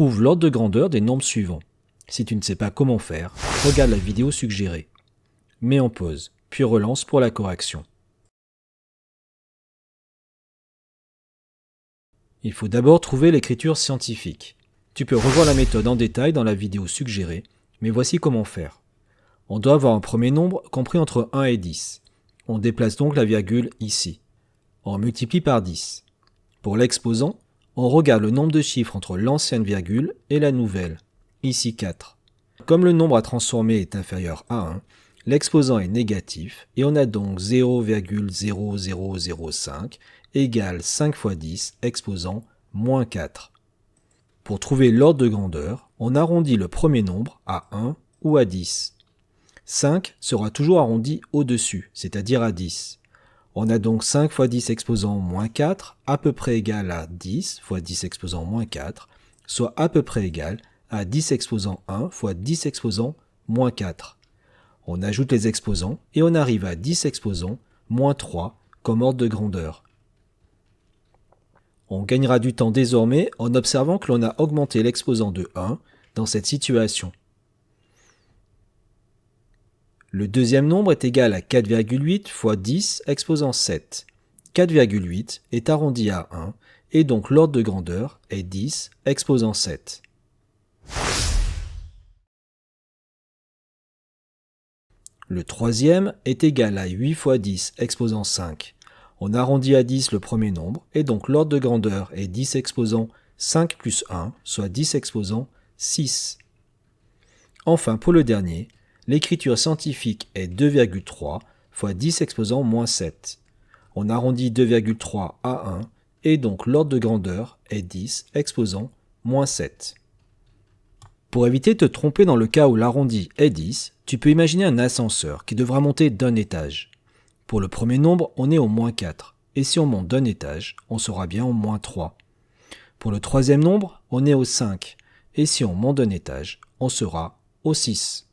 Trouve l'ordre de grandeur des nombres suivants. Si tu ne sais pas comment faire, regarde la vidéo suggérée. Mets en pause, puis relance pour la correction. Il faut d'abord trouver l'écriture scientifique. Tu peux revoir la méthode en détail dans la vidéo suggérée, mais voici comment faire. On doit avoir un premier nombre compris entre 1 et 10. On déplace donc la virgule ici. On multiplie par 10. Pour l'exposant, on regarde le nombre de chiffres entre l'ancienne virgule et la nouvelle, ici 4. Comme le nombre à transformer est inférieur à 1, l'exposant est négatif et on a donc 0,0005 égale 5 fois 10 exposant moins 4. Pour trouver l'ordre de grandeur, on arrondit le premier nombre à 1 ou à 10. 5 sera toujours arrondi au-dessus, c'est-à-dire à 10. On a donc 5 fois 10 exposant moins 4, à peu près égal à 10 fois 10 exposant moins 4, soit à peu près égal à 10 exposant 1 fois 10 exposant moins 4. On ajoute les exposants et on arrive à 10 exposant moins 3 comme ordre de grandeur. On gagnera du temps désormais en observant que l'on a augmenté l'exposant de 1 dans cette situation. Le deuxième nombre est égal à 4,8 fois 10 exposant 7. 4,8 est arrondi à 1 et donc l'ordre de grandeur est 10 exposant 7. Le troisième est égal à 8 fois 10 exposant 5. On arrondit à 10 le premier nombre et donc l'ordre de grandeur est 10 exposant 5 plus 1, soit 10 exposant 6. Enfin, pour le dernier, l'écriture scientifique est 2,3 fois 10 exposant moins 7. On arrondit 2,3 à 1 et donc l'ordre de grandeur est 10 exposant moins 7. Pour éviter de te tromper dans le cas où l'arrondi est 10, tu peux imaginer un ascenseur qui devra monter d'un étage. Pour le premier nombre, on est au moins 4, et si on monte d'un étage, on sera bien au moins 3. Pour le troisième nombre, on est au 5, et si on monte d'un étage, on sera au 6.